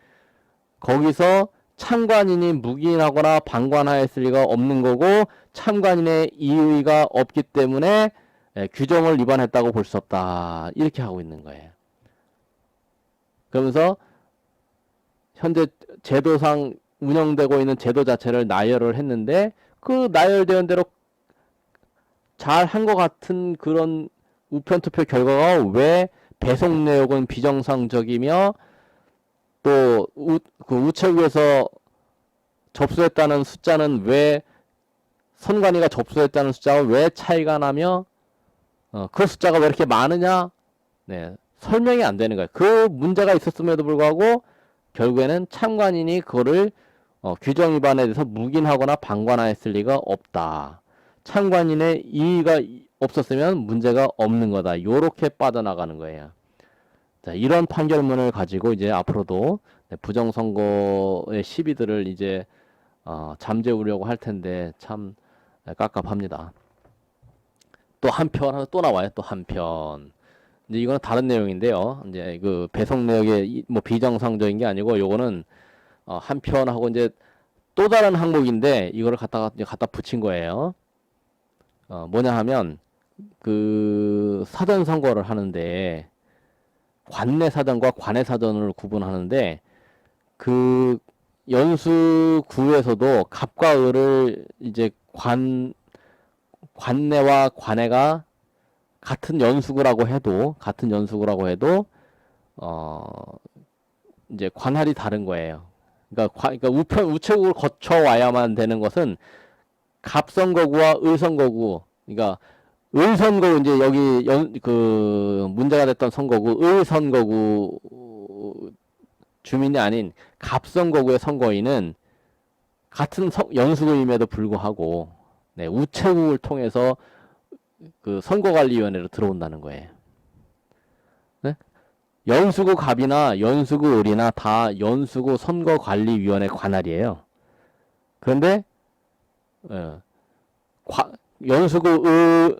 거기서 참관인이 묵인하거나 방관하였을 리가 없는 거고 참관인의 이의가 없기 때문에 규정을 위반했다고 볼 수 없다. 이렇게 하고 있는 거예요. 그러면서 현재 제도상 운영되고 있는 제도 자체를 나열을 했는데 그 나열되는 대로 잘 한 것 같은 그런 우편투표 결과가 왜 배송 내역은 비정상적이며 또 그 우체국에서 접수했다는 숫자는 왜 선관위가 접수했다는 숫자가 왜 차이가 나며 그 숫자가 왜 이렇게 많으냐? 네, 설명이 안 되는 거예요. 그 문제가 있었음에도 불구하고 결국에는 참관인이 그거를 규정 위반에 대해서 묵인하거나 방관하였을 리가 없다. 참관인의 이의가 없었으면 문제가 없는 거다. 요렇게 빠져나가는 거예요. 자, 이런 판결문을 가지고 이제 앞으로도 부정선거의 시비들을 이제 잠재우려고 할 텐데 참 깝깝합니다. 또 한편 하나 또 나와요. 또 한편. 이제 이거는 다른 내용인데요. 이제 그 배송 내역의 뭐 비정상적인 게 아니고 요거는 한편하고 이제 또 다른 항목인데 이거를 갖다가 이제 갖다 붙인 거예요. 뭐냐 하면 그 사전 선거를 하는데 관내 사전과 관외 사전을 구분하는데 그 연수구에서도 갑과 을을 이제 관내와 관외가 같은 연수구라고 해도 이제 관할이 다른 거예요. 그러니까 우체국을 거쳐 와야만 되는 것은 갑선거구와 을선거구, 그러니까 을선거구 이제 여기 그 문제가 됐던 선거구 을선거구 주민이 아닌 갑선거구의 선거인은 같은 연수구임에도 불구하고 네, 우체국을 통해서 그 선거관리위원회로 들어온다는 거예요. 네? 연수구 갑이나 연수구 을이나 다 연수구 선거관리위원회 관할이에요. 그런데 연수구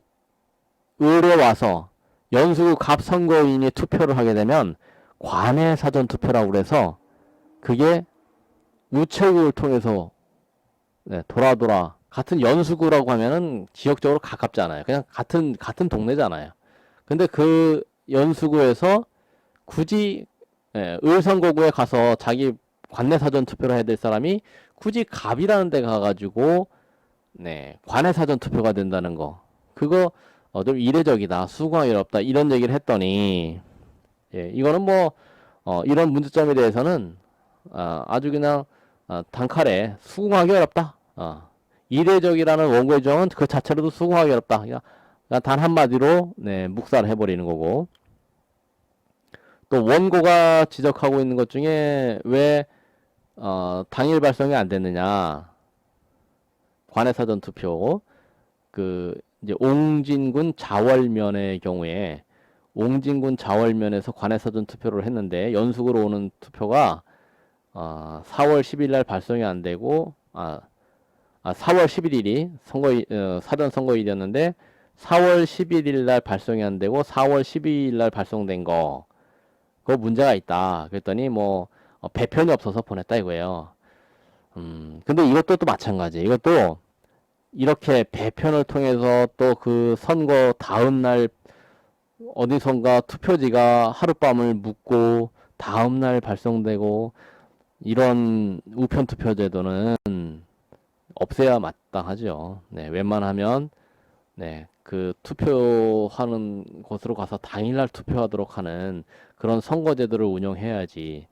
을에 와서 연수구 갑 선거인이 투표를 하게 되면 관외 사전 투표라고 그래서 그게 우체국을 통해서 네, 돌아 같은 연수구라고 하면은 지역적으로 가깝잖아요. 그냥 같은 동네잖아요. 근데 그 연수구에서 굳이 을선거구에 가서 자기 관내 사전 투표를 해야 될 사람이 굳이 갑이라는 데 가가지고 네, 관내 사전 투표가 된다는 거. 그거 좀 이례적이다. 수긍하기 어렵다. 이런 얘기를 했더니 예, 이거는 뭐 이런 문제점에 대해서는 아주 그냥 단칼에 수긍하기 어렵다. 이례적이라는 원고의 주장은 그 자체로도 수긍하기 어렵다. 그냥 단 한마디로 네, 묵살을 해버리는 거고. 또 원고가 지적하고 있는 것 중에 왜 당일 발송이 안 됐느냐. 관내 사전 투표 그 이제 옹진군 자월면의 경우에 옹진군 자월면에서 관내 사전 투표를 했는데 연수구로 오는 투표가 4월 10일 날 발송이 안 되고 4월 11일이 사전 선거일이었는데 4월 11일 날 발송이 안 되고 4월 12일 날 발송된 거 그거 문제가 있다. 그랬더니 뭐 배편이 없어서 보냈다 이거예요. 근데 이것도 또 마찬가지. 이것도 이렇게 배편을 통해서 또 그 선거 다음 날 어디선가 투표지가 하룻밤을 묵고 다음 날 발송되고 이런 우편 투표 제도는 없애야 마땅하죠. 네, 웬만하면 네, 그 투표하는 곳으로 가서 당일날 투표하도록 하는 그런 선거제도를 운영해야지.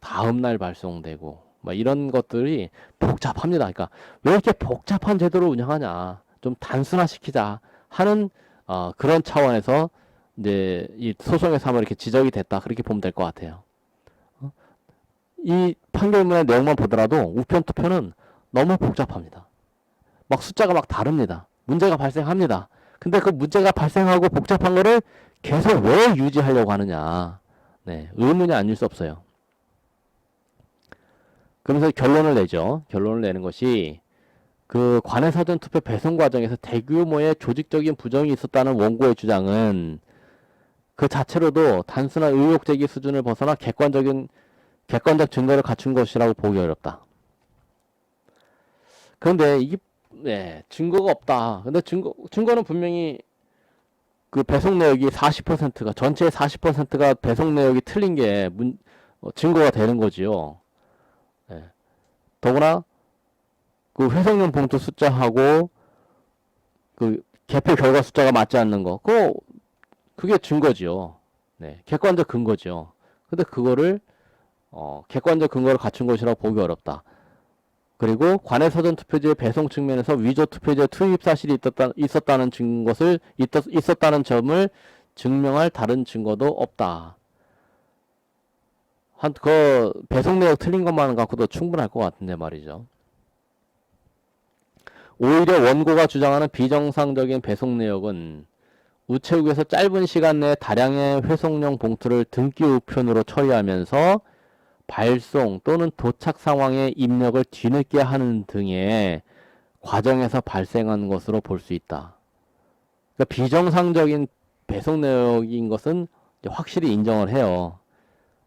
다음날 발송되고 막 이런 것들이 복잡합니다. 그러니까 왜 이렇게 복잡한 제도를 운영하냐? 좀 단순화시키자 하는 그런 차원에서 이제 이 소송의 사무가 이렇게 지적이 됐다. 그렇게 보면 될 것 같아요. 이 판결문의 내용만 보더라도 우편 투표는 너무 복잡합니다. 막 숫자가 막 다릅니다. 문제가 발생합니다. 근데 그 문제가 발생하고 복잡한 거를 계속 왜 유지하려고 하느냐. 네, 의문이 아닐 수 없어요. 그러면서 결론을 내죠. 결론을 내는 것이 그 관내 사전 투표 배송 과정에서 대규모의 조직적인 부정이 있었다는 원고의 주장은 그 자체로도 단순한 의혹 제기 수준을 벗어나 객관적 증거를 갖춘 것이라고 보기 어렵다. 그런데 이게 네, 증거가 없다. 근데 증거는 분명히 그 배송 내역이 40%가 전체의 40%가 배송 내역이 틀린 게 증거가 되는 거지요. 네. 더구나 그 회성용 봉투 숫자하고 그 개표 결과 숫자가 맞지 않는 거, 그게 증거지요. 네, 객관적 근거죠. 근데 그거를 객관적 근거를 갖춘 것이라고 보기 어렵다. 그리고 관내 사전 투표지의 배송 측면에서 위조 투표지의 투입 사실이 있었다는 있었다는 점을 증명할 다른 증거도 없다. 그 배송 내역 틀린 것만 갖고도 충분할 것 같은데 말이죠. 오히려 원고가 주장하는 비정상적인 배송 내역은 우체국에서 짧은 시간 내에 다량의 회송용 봉투를 등기 우편으로 처리하면서 발송 또는 도착 상황의 입력을 뒤늦게 하는 등의 과정에서 발생한 것으로 볼 수 있다. 그러니까 비정상적인 배송 내역인 것은 확실히 인정을 해요.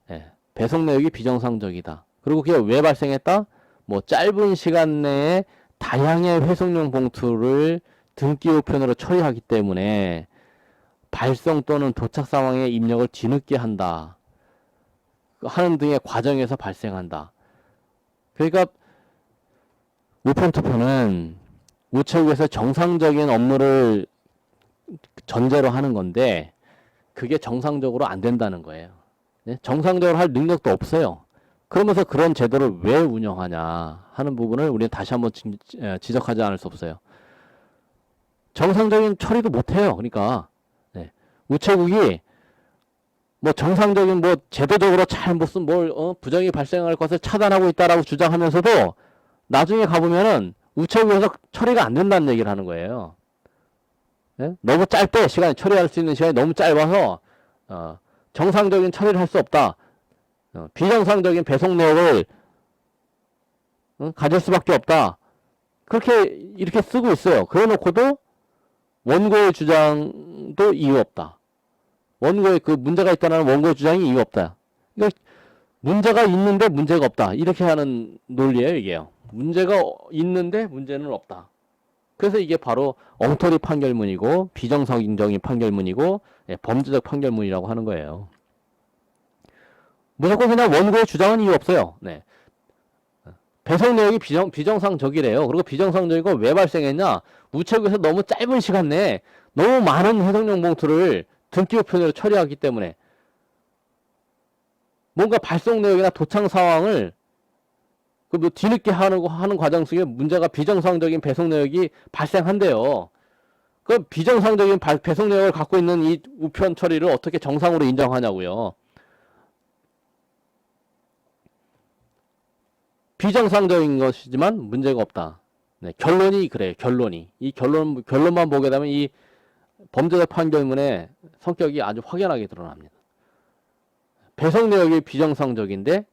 예, 배송 내역이 비정상적이다. 그리고 그게 왜 발생했다? 뭐 짧은 시간 내에 다양의 회송용 봉투를 등기 우편으로 처리하기 때문에 발송 또는 도착 상황의 입력을 뒤늦게 한다 하는 등의 과정에서 발생한다. 그러니까 우편 투표는 우체국에서 정상적인 업무를 전제로 하는 건데 그게 정상적으로 안 된다는 거예요. 네? 정상적으로 할 능력도 없어요. 그러면서 그런 제도를 왜 운영하냐 하는 부분을 우리는 다시 한번 지적하지 않을 수 없어요. 정상적인 처리도 못해요. 그러니까 네. 우체국이 뭐 정상적인 뭐 제도적으로 잘 무슨 부정이 발생할 것을 차단하고 있다라고 주장하면서도 나중에 가보면은 우체국에서 처리가 안 된다는 얘기를 하는 거예요. 네? 너무 짧대. 시간이 처리할 수 있는 시간이 너무 짧아서 정상적인 처리를 할 수 없다. 비정상적인 배송 내역을 가질 수밖에 없다. 그렇게 이렇게 쓰고 있어요. 그래놓고도 원고의 주장도 이유 없다. 원고에 그 문제가 있다는 원고의 주장이 이유 없다. 그러니까 문제가 있는데 문제가 없다. 이렇게 하는 논리예요, 이게요. 문제가 있는데 문제는 없다. 그래서 이게 바로 엉터리 판결문이고 비정상적인 판결문이고 범죄적 판결문이라고 하는 거예요. 무조건 그냥 원고의 주장은 이유 없어요. 네. 배송 내역이 비정상적이래요. 그리고 비정상적이고 왜 발생했냐? 우체국에서 너무 짧은 시간 내에 너무 많은 회송용 봉투를 등기 우편으로 처리하기 때문에 뭔가 발송 내역이나 도착 상황을 뭐 뒤늦게 하는 과정 속에 문제가 비정상적인 배송 내역이 발생한대요. 그럼 비정상적인 배송 내역을 갖고 있는 이 우편 처리를 어떻게 정상으로 인정하냐고요. 비정상적인 것이지만 문제가 없다. 네, 결론이 그래요. 결론이. 이 결론만 보게 되면 이 범죄적 판결문의 성격이 아주 확연하게 드러납니다. 배송 내역이 비정상적인데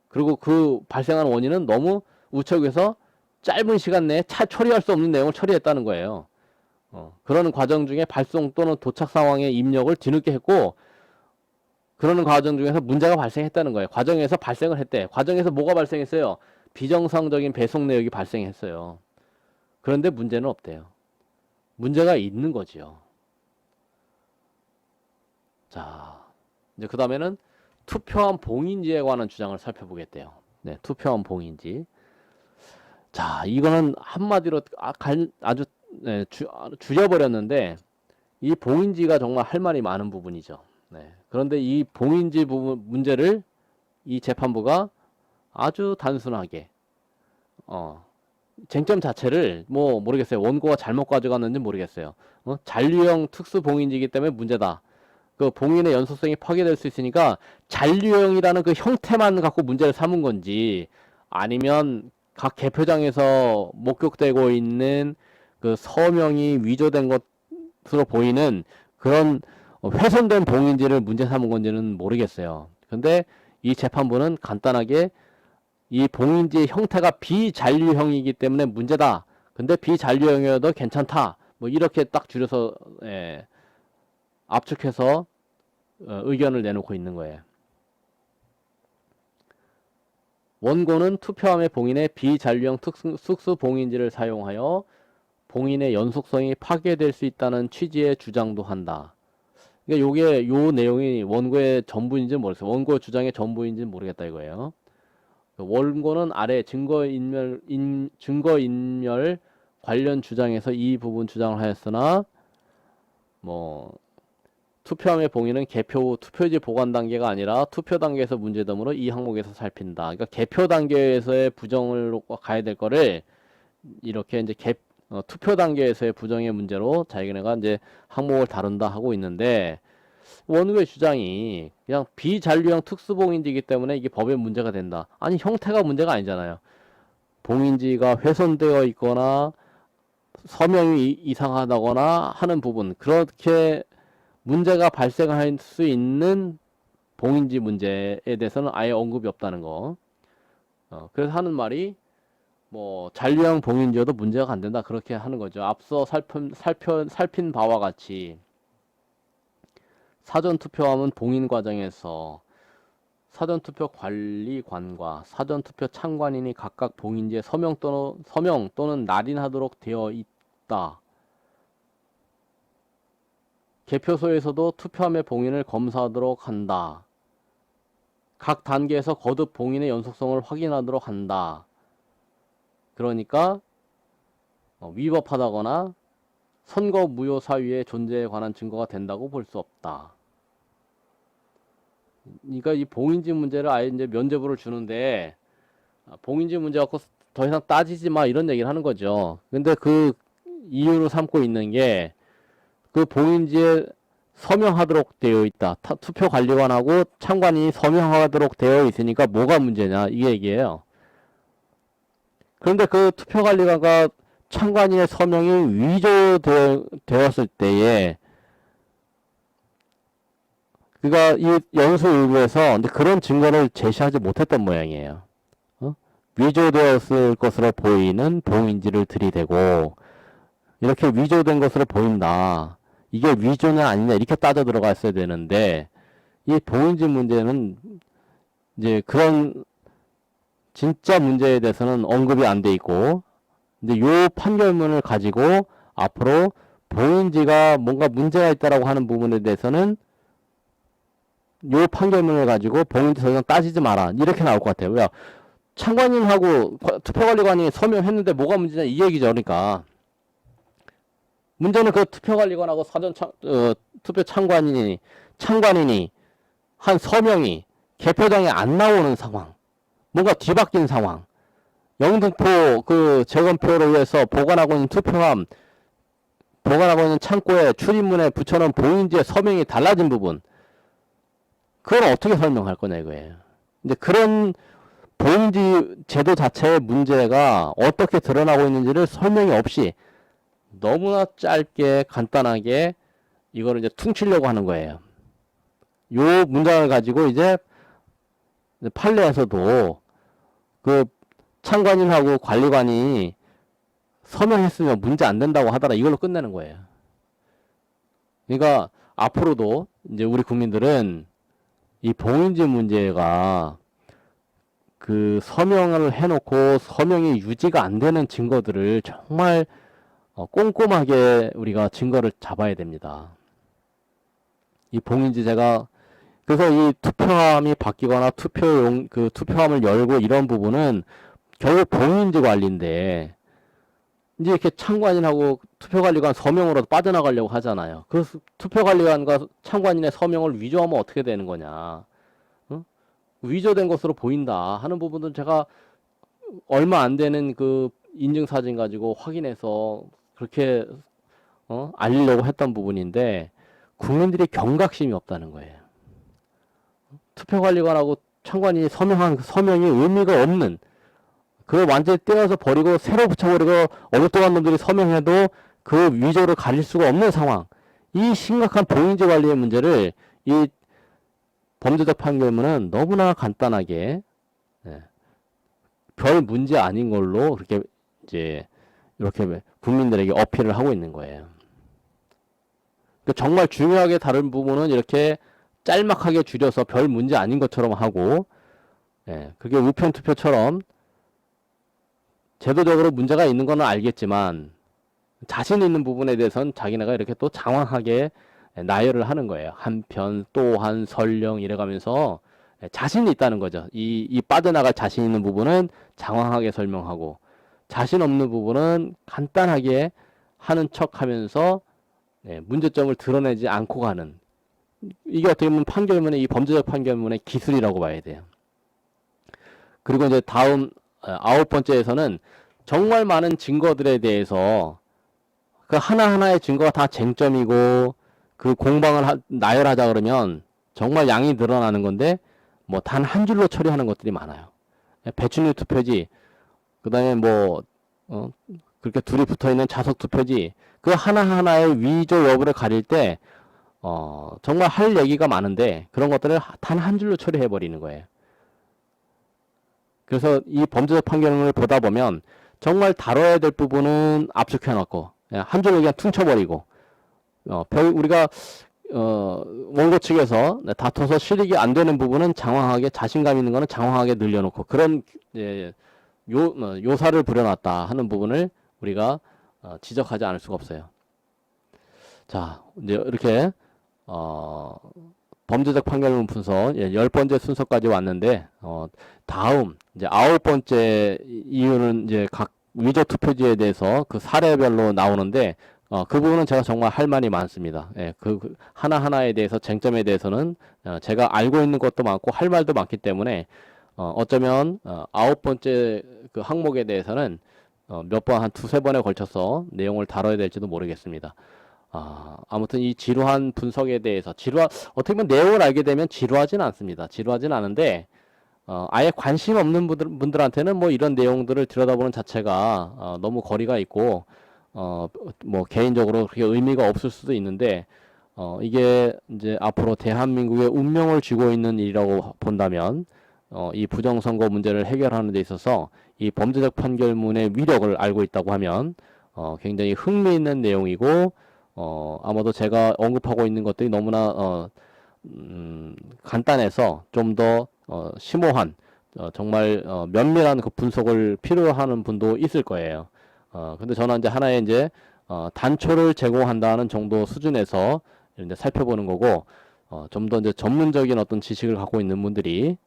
그리고 그 발생한 원인은 너무 우체국에서 짧은 시간 내에 처리할 수 없는 내용을 처리했다는 거예요. 그러는 과정 중에 발송 또는 도착 상황의 입력을 뒤늦게 했고 그러는 과정 중에서 문제가 발생했다는 거예요. 과정에서 발생을 했대. 과정에서 뭐가 발생했어요? 비정상적인 배송 내역이 발생했어요. 그런데 문제는 없대요. 문제가 있는 거지요. 자, 이제 그 다음에는 투표한 봉인지에 관한 주장을 살펴보겠대요. 네, 투표한 봉인지. 자, 이거는 한마디로 아주 줄여버렸는데 이 봉인지가 정말 할 말이 많은 부분이죠. 네, 그런데 이 봉인지 부분 문제를 이 재판부가 아주 단순하게 쟁점 자체를 뭐 모르겠어요. 원고가 잘못 가져갔는지 모르겠어요. 잔류형 특수 봉인지이기 때문에 문제다. 그 봉인의 연속성이 파괴될 수 있으니까 잔류형이라는 그 형태만 갖고 문제를 삼은 건지 아니면 각 개표장에서 목격되고 있는 그 서명이 위조된 것으로 보이는 그런 훼손된 봉인지를 문제 삼은 건지는 모르겠어요. 근데 이 재판부는 간단하게 이 봉인지의 형태가 비잔류형이기 때문에 문제다. 근데 비잔류형이어도 괜찮다. 뭐 이렇게 딱 줄여서 압축해서 의견을 내놓고 있는 거예요. 원고는 투표함의 봉인에 비잔류형 특수 봉인지를 사용하여 봉인의 연속성이 파괴될 수 있다는 취지의 주장도 한다. 그러니까 요게 요 내용이 원고의 전부인지는 모르겠어요. 원고 주장의 전부인지는 모르겠다 이거예요. 원고는 아래 증거인멸 관련 주장에서 이 부분 주장을 하였으나 뭐 투표함의 봉인은 개표 후 투표지 보관 단계가 아니라 투표 단계에서 문제되므로 이 항목에서 살핀다. 그러니까 개표 단계에서의 부정을 가야 될 거를 이렇게 이제 투표 단계에서의 부정의 문제로 자기네가 이제 항목을 다룬다 하고 있는데 원고의 주장이 그냥 비잔류형 특수봉인지이기 때문에 이게 법에 문제가 된다. 아니 형태가 문제가 아니잖아요. 봉인지가 훼손되어 있거나 서명이 이상하다거나 하는 부분 그렇게 문제가 발생할 수 있는 봉인지 문제에 대해서는 아예 언급이 없다는 거. 그래서 하는 말이 뭐 잔류형 봉인지어도 문제가 안 된다 그렇게 하는 거죠. 앞서 살핀 바와 같이 사전투표함은 봉인 과정에서 사전투표 관리관과 사전투표 참관인이 각각 봉인지에 서명 또는 날인하도록 되어 있다. 개표소에서도 투표함의 봉인을 검사하도록 한다. 각 단계에서 거듭 봉인의 연속성을 확인하도록 한다. 그러니까 위법하다거나 선거 무효 사유의 존재에 관한 증거가 된다고 볼 수 없다. 그러니까 이 봉인지 문제를 아예 이제 면죄부를 주는데 봉인지 문제 갖고 더 이상 따지지 마 이런 얘기를 하는 거죠. 근데 그 이유로 삼고 있는 게 그 봉인지에 서명하도록 되어 있다. 투표관리관하고 참관인이 서명하도록 되어 있으니까 뭐가 문제냐 이 얘기예요. 그런데 그 투표관리관과 참관인의 서명이 위조되었을 때에 그가 이 연수 일부에서 근데 그런 증거를 제시하지 못했던 모양이에요. 위조되었을 것으로 보이는 봉인지를 들이대고 이렇게 위조된 것으로 보인다. 이게 위조냐 아니냐 이렇게 따져 들어갔어야 되는데 이 봉인지 문제는 이제 그런 진짜 문제에 대해서는 언급이 안 돼 있고 근데 요 판결문을 가지고 앞으로 봉인지가 뭔가 문제가 있다라고 하는 부분에 대해서는 요 판결문을 가지고 봉인지 더 이상 따지지 마라 이렇게 나올 것 같아요. 왜? 참관인하고 투표관리관이 서명했는데 뭐가 문제냐 이 얘기죠. 그러니까 문제는 그 투표관리관하고 투표 참관인이 한 서명이 개표장에 안 나오는 상황, 뭔가 뒤바뀐 상황, 영등포 그 재검표로 위해서 보관하고 있는 투표함, 보관하고 있는 창고에 출입문에 붙여놓은 봉인지의 서명이 달라진 부분, 그걸 어떻게 설명할 거냐 이거예요. 근데 그런 봉인지 제도 자체의 문제가 어떻게 드러나고 있는지를 설명이 없이 너무나 짧게 간단하게 이거를 이제 퉁치려고 하는 거예요. 요 문장을 가지고 이제 판례에서도 그 참관인하고 관리관이 서명했으면 문제 안 된다고 하더라 이걸로 끝내는 거예요. 그러니까 앞으로도 이제 우리 국민들은 이 봉인지 문제가 그 서명을 해놓고 서명이 유지가 안 되는 증거들을 정말 꼼꼼하게 우리가 증거를 잡아야 됩니다. 이 봉인지제가 그래서 이 투표함이 바뀌거나 투표함을 열고 이런 부분은 결국 봉인지 관리인데 이제 이렇게 참관인하고 투표관리관 서명으로 빠져나가려고 하잖아요. 그 투표관리관과 참관인의 서명을 위조하면 어떻게 되는 거냐? 응? 위조된 것으로 보인다 하는 부분은 제가 얼마 안 되는 그 인증사진 가지고 확인해서 그렇게 알리려고 했던 부분인데 국민들이 경각심이 없다는 거예요. 투표관리관하고 참관인이 서명한 그 서명이 의미가 없는 그걸 완전히 떼어서 버리고 새로 붙여버리고 엉뚱한 놈들이 서명해도 그 위조를 가릴 수가 없는 상황. 이 심각한 봉인지 관리의 문제를 이 범죄적 판결문은 너무나 간단하게 별 문제 아닌 걸로 그렇게 이제 이렇게 국민들에게 어필을 하고 있는 거예요. 정말 중요하게 다른 부분은 이렇게 짤막하게 줄여서 별 문제 아닌 것처럼 하고, 그게 우편투표처럼 제도적으로 문제가 있는 건 알겠지만 자신 있는 부분에 대해서는 자기네가 이렇게 또 장황하게 나열을 하는 거예요. 한편, 또한, 설령 이래가면서 자신이 있다는 거죠. 이 빠져나갈 자신 있는 부분은 장황하게 설명하고 자신 없는 부분은 간단하게 하는 척 하면서 문제점을 드러내지 않고 가는 이게 어떻게 보면 판결문의 이 범죄적 판결문의 기술이라고 봐야 돼요. 그리고 이제 다음 9번째에서는 정말 많은 증거들에 대해서 그 하나하나의 증거가 다 쟁점이고 그 공방을 나열하자 그러면 정말 양이 늘어나는 건데 뭐 단 한 줄로 처리하는 것들이 많아요. 배춘율 투표지, 그 다음에 뭐 그렇게 둘이 붙어있는 자석 투표지, 그 하나하나의 위조 여부를 가릴 때 정말 할 얘기가 많은데 그런 것들을 단 한 줄로 처리해 버리는 거예요. 그래서 이 범죄적 판결문을 보다 보면 정말 다뤄야 될 부분은 압축해놓고 한 줄로 그냥 퉁쳐버리고 우리가 원고 측에서 다퉈서 실익이 안 되는 부분은 장황하게 자신감 있는 거는 장황하게 늘려놓고 그런 요사를 부려놨다 하는 부분을 우리가 지적하지 않을 수가 없어요. 자, 이제 이렇게 범죄적 판결문 분석 10번째 순서까지 왔는데 다음 이제 9번째 이유는 이제 각 위조 투표지에 대해서 그 사례별로 나오는데 그 부분은 제가 정말 할 말이 많습니다. 예, 그 하나하나에 대해서 쟁점에 대해서는 제가 알고 있는 것도 많고 할 말도 많기 때문에 어쩌면 9번째 그 항목에 대해서는 몇 번 한 두세 번에 걸쳐서 내용을 다뤄야 될지도 모르겠습니다. 아무튼 이 지루한 분석에 대해서 어떻게 보면 내용을 알게 되면 지루하진 않습니다. 지루하진 않은데 아예 관심 없는 분들한테는 뭐 이런 내용들을 들여다보는 자체가 너무 거리가 있고 뭐 개인적으로 그렇게 의미가 없을 수도 있는데 이게 이제 앞으로 대한민국의 운명을 쥐고 있는 일이라고 본다면 이 부정선거 문제를 해결하는 데 있어서 이 범죄적 판결문의 위력을 알고 있다고 하면 굉장히 흥미있는 내용이고 아마도 제가 언급하고 있는 것들이 너무나 간단해서 좀 더 심오한 정말 면밀한 그 분석을 필요하는 분도 있을 거예요. 근데 저는 이제 하나의 이제 단초를 제공한다는 정도 수준에서 이제 살펴보는 거고 좀 더 이제 전문적인 어떤 지식을 갖고 있는 분들이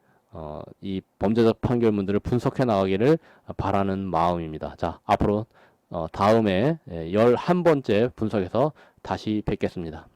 이 범죄적 판결문들을 분석해 나가기를 바라는 마음입니다. 자, 앞으로 다음에 11번째 분석에서 다시 뵙겠습니다.